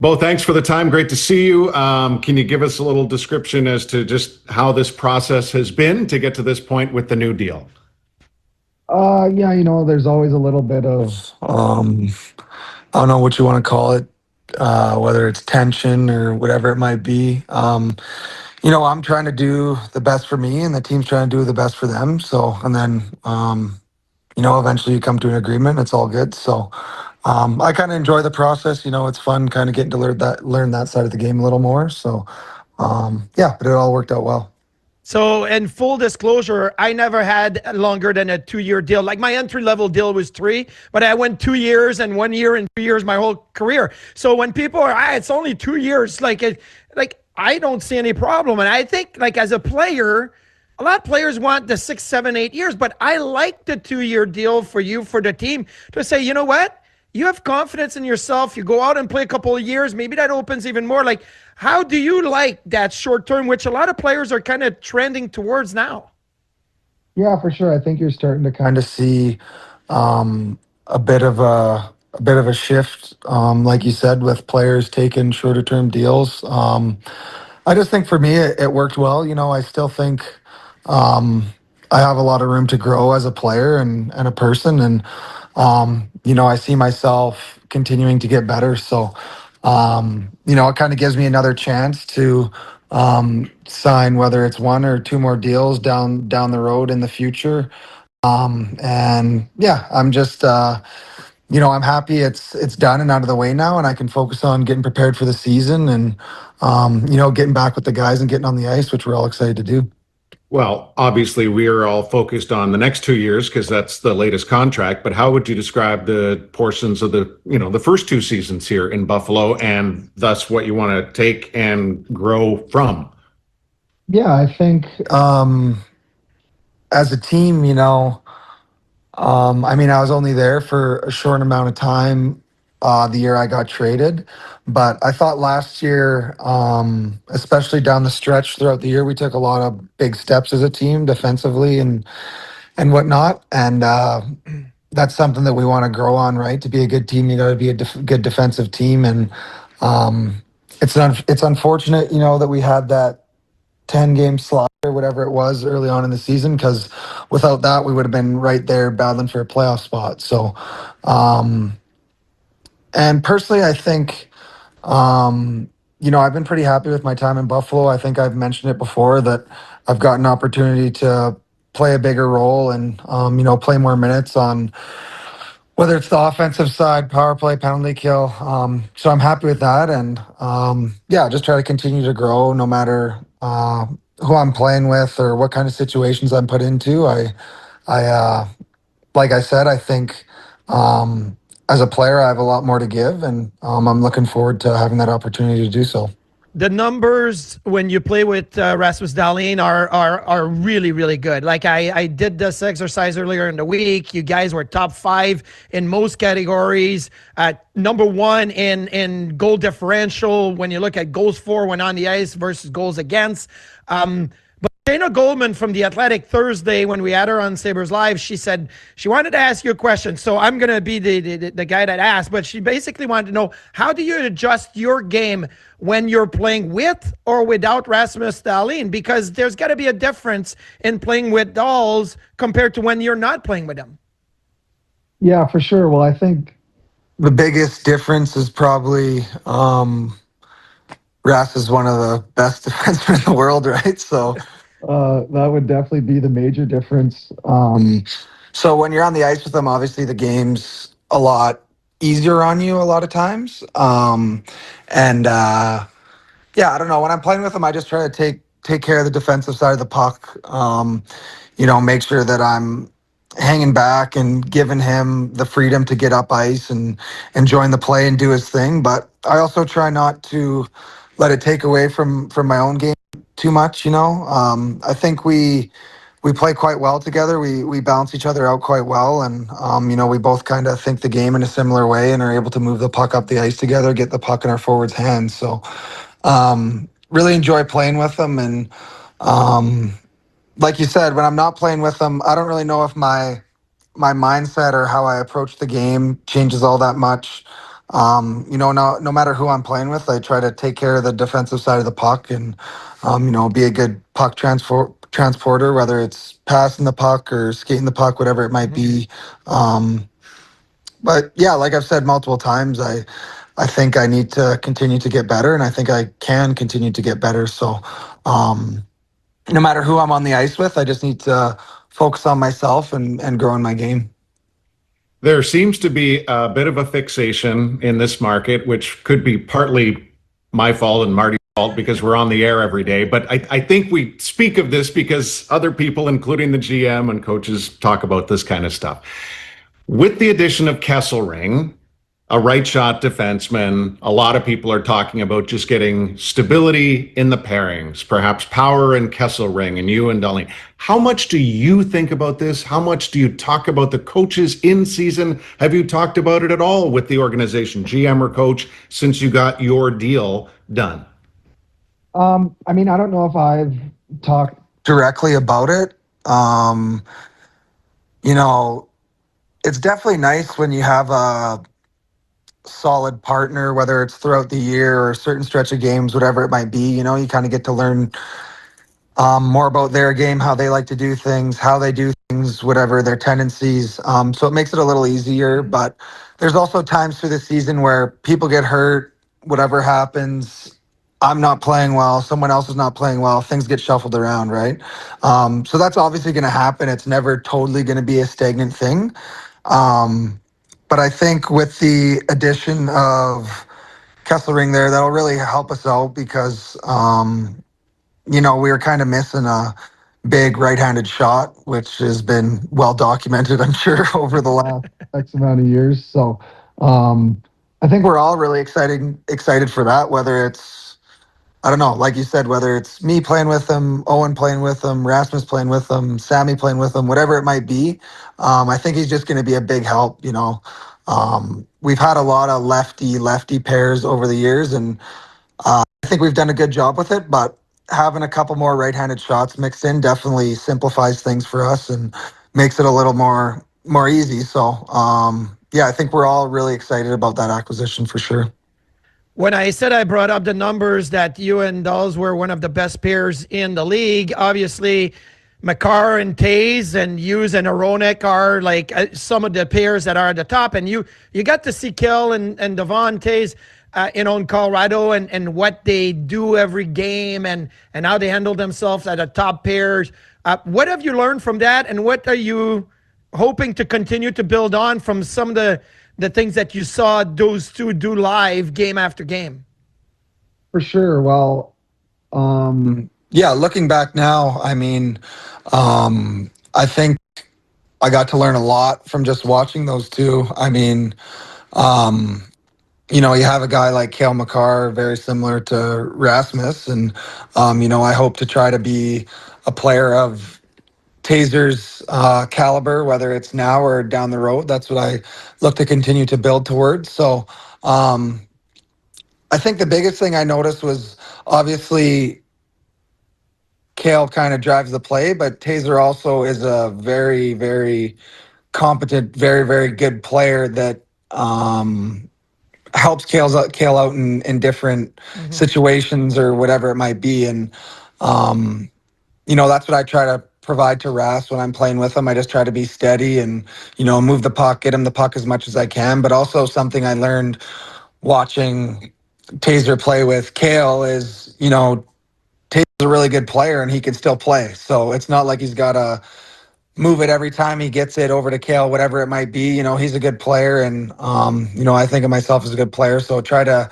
Bo, thanks for the time. Great to see you. Can you give us a little description as to just how this process has been to get to this point with the new deal? Yeah, there's always a little bit of I don't know what you want to call it, whether it's tension or whatever it might be. I'm trying to do the best for me, and the team's trying to do the best for them. So, and then eventually you come to an agreement. It's all good. So, I kind of enjoy the process. It's fun, kind of getting to learn that side of the game a little more. So, yeah, but it all worked out well. So, in full disclosure, I never had longer than a 2 year deal. Like my entry level deal was 3, but I went 2 years and 1 year and 2 years my whole career. So when people are, it's only 2 years, like I don't see any problem. And I think, like as a player, a lot of players want the 6, 7, 8 years, but I like the 2 year deal for you, for the team, to say, you know what? You have confidence in yourself. You go out and play a couple of years. Maybe that opens even more. Like, how do you like that short term, which a lot of players are kind of trending towards now? Yeah, for sure. I think you're starting to kind of see a bit of a shift, like you said, with players taking shorter term deals. I just think for me it worked well. I still think um, I have a lot of room to grow as a player and a person, and I see myself continuing to get better. So, it kind of gives me another chance to sign whether it's one or two more deals down the road in the future. And yeah, I'm just I'm happy it's done and out of the way now, and I can focus on getting prepared for the season and getting back with the guys and getting on the ice, which we're all excited to do. Well, obviously, we are all focused on the next 2 years because that's the latest contract. But how would you describe the portions of the first 2 seasons here in Buffalo, and thus what you want to take and grow from? Yeah, I think as a team, I was only there for a short amount of time the year I got traded, but I thought last year, especially down the stretch throughout the year, we took a lot of big steps as a team defensively and whatnot, and that's something that we want to grow on. Right, to be a good team, you got to be a good defensive team, and it's unfortunate, that we had that 10-game slide or whatever it was early on in the season, because without that we would have been right there battling for a playoff spot. So and personally I think I've been pretty happy with my time in Buffalo. I think I've mentioned it before that I've got an opportunity to play a bigger role and play more minutes on whether it's the offensive side, power play, penalty kill. So I'm happy with that, and yeah, just try to continue to grow no matter who I'm playing with or what kind of situations I'm put into. Like I said, I think as a player, I have a lot more to give, and I'm looking forward to having that opportunity to do so. The numbers when you play with Rasmus Dahlin are really, really good. Like I did this exercise earlier in the week. You guys were top 5 in most categories, number 1 in goal differential when you look at goals for when on the ice versus goals against. But Shayna Goldman from The Athletic Thursday, when we had her on Sabres Live, she said she wanted to ask you a question. So I'm going to be the guy that asked, but she basically wanted to know, how do you adjust your game when you're playing with or without Rasmus Dahlin? Because there's got to be a difference in playing with Dolls compared to when you're not playing with them. Yeah, for sure. Well, I think the biggest difference is probably Ras is one of the best defensemen in the world, right? So that would definitely be the major difference. So when you're on the ice with them, obviously the game's a lot easier on you a lot of times. And yeah, I don't know. When I'm playing with them, I just try to take care of the defensive side of the puck. Make sure that I'm hanging back and giving him the freedom to get up ice and join the play and do his thing. But I also try not to let it take away from my own game too much. I think we play quite well together. We balance each other out quite well, and we both kind of think the game in a similar way and are able to move the puck up the ice together, get the puck in our forwards' hands. So really enjoy playing with them, and like you said, when I'm not playing with them, I don't really know if my mindset or how I approach the game changes all that much. No matter who I'm playing with, I try to take care of the defensive side of the puck and, be a good puck transporter, whether it's passing the puck or skating the puck, whatever it might be. But yeah, like I've said multiple times, I think I need to continue to get better, and I think I can continue to get better. So, no matter who I'm on the ice with, I just need to focus on myself and growing my game. There seems to be a bit of a fixation in this market, which could be partly my fault and Marty's fault because we're on the air every day. But I think we speak of this because other people, including the GM and coaches, talk about this kind of stuff. With the addition of Kesselring, a right shot defenseman, a lot of people are talking about just getting stability in the pairings, perhaps Power and Kesselring and you and Darlene. How much do you think about this? How much do you talk about the coaches in season? Have you talked about it at all with the organization, GM or coach, since you got your deal done? I don't know if I've talked directly about it. It's definitely nice when you have a solid partner, whether it's throughout the year or a certain stretch of games, whatever it might be. You kind of get to learn more about their game, how they like to do things, how they do things, whatever their tendencies. So it makes it a little easier. But there's also times through the season where people get hurt, whatever happens. I'm not playing well, someone else is not playing well, things get shuffled around, right? So that's obviously going to happen. It's never totally going to be a stagnant thing. But I think with the addition of Kesselring there, that'll really help us out because, we were kind of missing a big right-handed shot, which has been well documented, I'm sure, over the last X amount of years. So I think we're all really excited for that, whether it's, I don't know, like you said, whether it's me playing with them, Owen playing with them, Rasmus playing with them, Sammy playing with them, whatever it might be. I think he's just going to be a big help. We've had a lot of lefty pairs over the years, and I think we've done a good job with it. But having a couple more right-handed shots mixed in definitely simplifies things for us and makes it a little more easy. So yeah, I think we're all really excited about that acquisition for sure. When I said I brought up the numbers that you and Dawes were one of the best pairs in the league, obviously Makar and Taze and Hughes and Aronik are like some of the pairs that are at the top. And you got to see Kel and Devon Taze in Colorado and what they do every game and how they handle themselves at the top pairs. What have you learned from that? And what are you hoping to continue to build on from some of the things that you saw those two do live game after game? For sure. Well, yeah, looking back now, I think I got to learn a lot from just watching those two. You have a guy like Cale Makar, very similar to Rasmus, and I hope to try to be a player of Taser's caliber, whether it's now or down the road. That's what I look to continue to build towards. So I think the biggest thing I noticed was obviously Cale kind of drives the play, but Taser also is a very, very competent, very, very good player that helps Cale out in different situations or whatever it might be. And, that's what I try to provide to Ras when I'm playing with him. I just try to be steady and, move the puck, get him the puck as much as I can. But also something I learned watching Taser play with Cale is, Taser's a really good player and he can still play. So it's not like he's got to move it every time he gets it over to Cale, whatever it might be. He's a good player and, I think of myself as a good player. So try to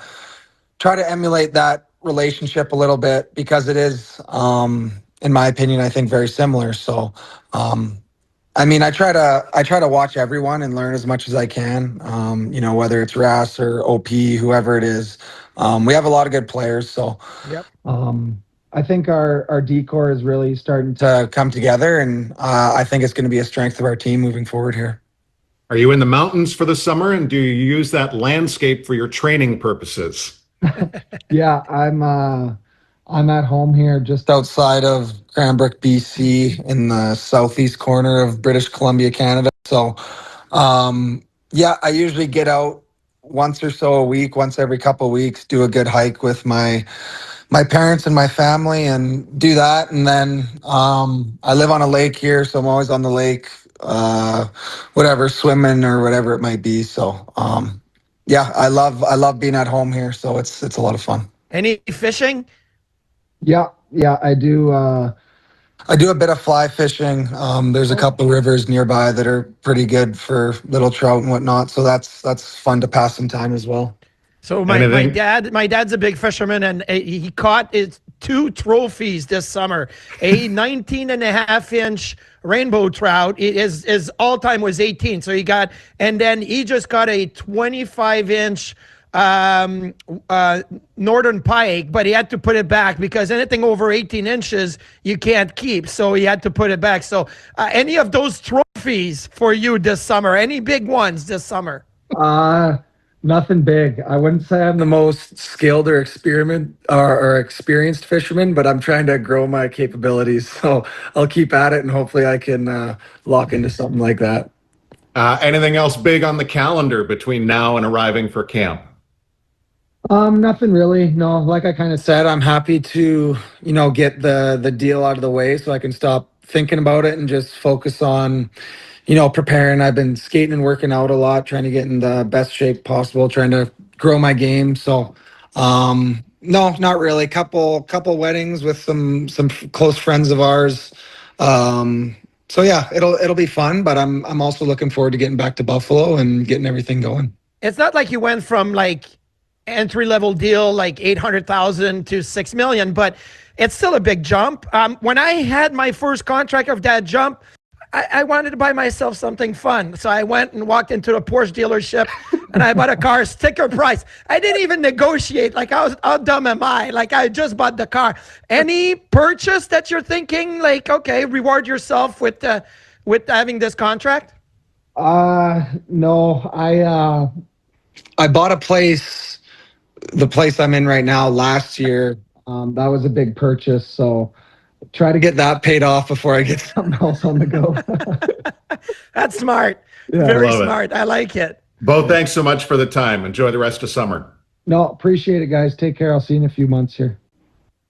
emulate that relationship a little bit because it is, in my opinion, I think very similar. So, I try to watch everyone and learn as much as I can. Whether it's Ras or OP, whoever it is, we have a lot of good players. So, Yep. I think our decor is really starting to come together, and I think it's going to be a strength of our team moving forward here. Are you in the mountains for the summer, and do you use that landscape for your training purposes? Yeah, I'm at home here just outside of Cranbrook, BC, in the southeast corner of British Columbia, Canada. So, yeah, I usually get out once or so a week, once every couple of weeks, do a good hike with my parents and my family and do that. And then I live on a lake here, so I'm always on the lake, whatever, swimming or whatever it might be. So yeah, I love being at home here, so it's a lot of fun. Any fishing? Yeah, I do. I do a bit of fly fishing. There's a couple rivers nearby that are pretty good for little trout and whatnot. So that's fun to pass some time as well. So my dad's a big fisherman, and he caught his 2 trophies this summer. A 19.5-inch rainbow trout. His all-time was 18. So and then he just got a 25-inch northern pike, but he had to put it back because anything over 18 inches you can't keep, so he had to put it back. So any of those trophies for you this summer? Any big ones this summer? Nothing big. I wouldn't say I'm the most skilled or experienced fisherman, but I'm trying to grow my capabilities, so I'll keep at it and hopefully I can lock into something like that. Anything else big on the calendar between now and arriving for camp? Nothing really. No, like I kind of said, I'm happy to, get the deal out of the way so I can stop thinking about it and just focus on, preparing. I've been skating and working out a lot, trying to get in the best shape possible, trying to grow my game. So, no, not really. Couple weddings with some close friends of ours. So yeah, it'll be fun, but I'm also looking forward to getting back to Buffalo and getting everything going. It's not like you went from like entry-level deal like 800,000 to 6 million, but it's still a big jump. When I had my first contract of that jump, I wanted to buy myself something fun. So I went and walked into a Porsche dealership and I bought a car sticker price. I didn't even negotiate. Like, how dumb am I? Like, I just bought the car. Any purchase that you're thinking, like, okay, reward yourself with having this contract? No, I bought a place, the place I'm in right now, last year. That was a big purchase, so try to get that paid off before I get something else on the go. That's smart. Yeah, Very smart. I like it. Bo, thanks so much for the time. Enjoy the rest of summer. No, appreciate it, guys. Take care. I'll see you in a few months here.